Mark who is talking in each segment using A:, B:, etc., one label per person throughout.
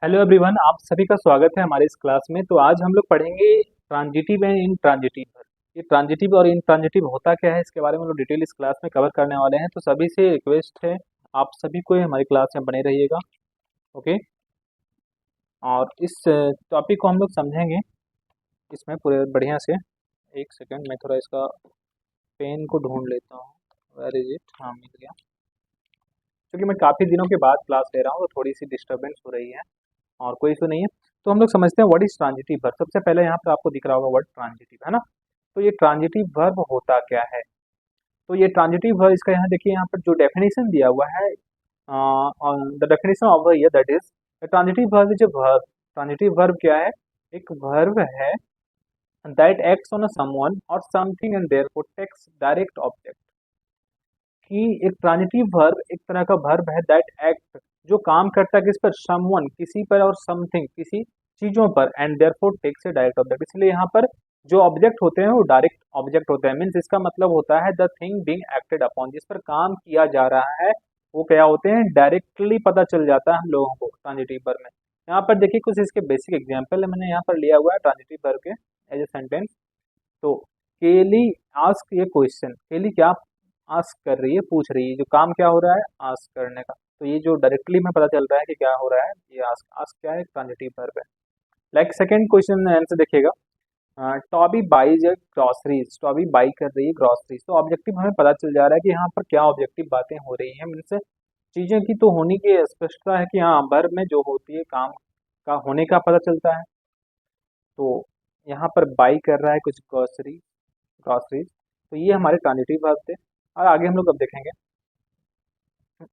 A: Hello everyone, आप सभी का स्वागत है हमारे इस क्लास में। तो आज हम लोग पढ़ेंगे ट्रांजिटिव एंड इनट्रांजिटिव वर्ब। ये ट्रांजिटिव और इनट्रांजिटिव होता क्या है, इसके बारे में हम लोग डिटेल इस क्लास में कवर करने वाले हैं। तो सभी से रिक्वेस्ट है, आप सभी को हमारी क्लास में बने रहिएगा। ओके। और इस टॉपिक को हम लोग समझेंगे इसमें पूरे बढ़िया से। एक सेकेंड, मैं थोड़ा इसका पेन को ढूंढ लेता हूँ। Where is it? हाँ, मिल गया। क्योंकि मैं काफ़ी दिनों के बाद क्लास ले रहा हूँ तो थोड़ी सी डिस्टर्बेंस हो रही है, और कोई इशू नहीं है। तो हम लोग समझते हैं व्हाट इज ट्रांजिटिव वर्ब। सबसे पहले यहाँ पर आपको दिख रहा होगा वर्ड ट्रांजिटिव, है ना। तो ये ट्रांजिटिव वर्ब होता क्या है? तो ये ट्रांजिटिव वर्ब, इसका यहाँ देखिए, यहाँ पर जो डेफिनेशन दिया हुआ है, the definition of the year that is transitive verb is a verb. Transitive verb क्या है? एक वर्ब है that acts on a someone or something and therefore takes direct object. कि एक ट्रांजिटिव वर्ब एक तरह का वर्ब है दैट एक्ट, जो काम करता है किस पर? समवन, किसी पर, और समथिंग, किसी चीजों पर, and therefore takes a direct object. इसलिए यहाँ पर जो ऑब्जेक्ट होते हैं वो डायरेक्ट ऑब्जेक्ट होते हैं। मीन्स इसका मतलब होता है the thing being acted upon, जिस पर काम किया जा रहा है वो क्या होते हैं? डायरेक्टली पता चल जाता है हम लोगों को ट्रांजिटिव वर्ब में। यहाँ पर देखिए कुछ इसके बेसिक एग्जाम्पल है, मैंने यहाँ पर लिया हुआ है ट्रांजिटिव वर्ब के एज ए सेंटेंस। तो केली आस्क ये क्वेश्चन, केली क्या आस्क कर रही है, पूछ रही है, जो काम क्या हो रहा है? आस्क करने का। तो ये जो डायरेक्टली में पता चल रहा है कि क्या हो रहा है, ये आस्क। आस्क क्या है? ट्रांजिटिव वर्ब है। लाइक सेकंड क्वेश्चन आंसर देखिएगा, Toby buys groceries. Toby buy कर रही है ग्रॉसरीज। तो ऑब्जेक्टिव हमें पता चल जा रहा है कि यहाँ पर क्या ऑब्जेक्टिव बातें हो रही हैं। मीन्स चीज़ों की तो होने की स्पष्टता है कि हाँ, वर्ब में जो होती है काम का होने का पता चलता है। तो यहाँ पर बाई कर रहा है कुछ ग्रॉसरीज। तो ये हमारे ट्रांजिटिव वर्ब थे। और आगे हम लोग अब देखेंगे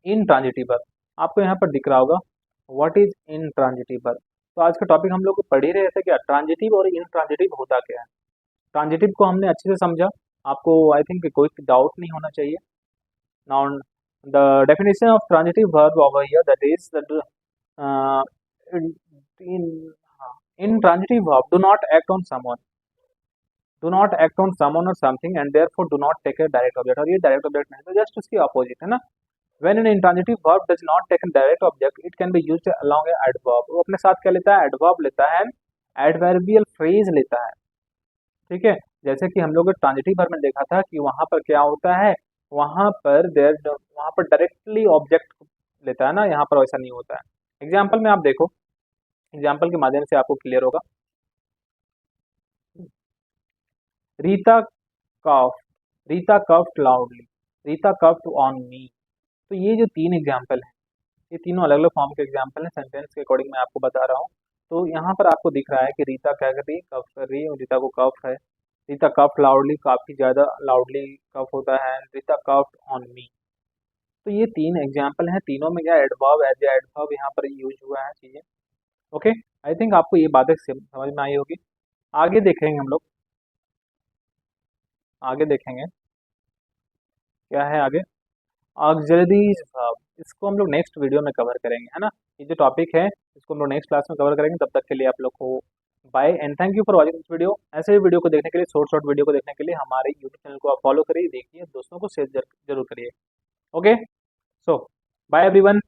A: इन ट्रांजिटिव वर्ब। आपको यहाँ पर दिख रहा होगा what is in transitive verb. तो आज का टॉपिक हम लोग पढ़ ही रहे थे, क्या ट्रांजिटिव और इन ट्रांजिटिव होता क्या है। ट्रांजिटिव को हमने अच्छे से समझा, आपको आई थिंक कोई डाउट नहीं होना चाहिए। Now the definition of transitive verb over here that is that in intransitive verb do not act on someone, do not act on someone or something and therefore do not take a direct object. और ये direct object नहीं, तो just उसकी opposite है ना। When an intransitive verb does not take a direct object, it can be used along a adverb। वो अपने साथ क्या लेता है? adverb लेता है, adverbial phrase लेता है। ठीक है। जैसे कि हम लोग ट्रांजिटिव वर्ब में देखा था कि वहां पर क्या होता है, वहां पर डायरेक्टली ऑब्जेक्ट लेता है ना, यहाँ पर वैसा नहीं होता है। एग्जाम्पल में आप देखो, एग्जाम्पल के माध्यम से आपको क्लियर होगा। Rita cough, Rita coughed loudly, Rita coughed on me. तो ये जो तीन एग्जाम्पल हैं, ये तीनों अलग अलग फॉर्म के एग्जाम्पल हैं, सेंटेंस के अकॉर्डिंग मैं आपको बता रहा हूँ। तो यहाँ पर आपको दिख रहा है कि रीता क्या कर रही है? कफ कर रही है, और रीता को कफ है। रीता कफ लाउडली, काफ़ी ज़्यादा लाउडली कफ होता है। रीता कफ ऑन मी। तो ये तीन एग्जाम्पल हैं, तीनों में क्या एडवर्ब, एज ए एडवर्ब यहाँ पर यूज हुआ है चीज़ें। ओके। आई थिंक आपको ये बातें समझ में आई होगी। आगे देखेंगे हम लोग, आगे देखेंगे क्या है आगे। ऑक्सिलरीज वर्ब, इसको हम लोग नेक्स्ट वीडियो में कवर करेंगे, है ना। ये जो टॉपिक है इसको हम लोग नेक्स्ट क्लास में कवर करेंगे। तब तक के लिए आप लोग को bye and thank you for watching this video. ऐसे ही वीडियो को देखने के लिए, शॉर्ट शॉर्ट वीडियो को देखने के लिए हमारे यूट्यूब चैनल को आप फॉलो करिए, देखिए, दोस्तों को शेयर जरूर करिए। ओके। सो बाय एवरीवन।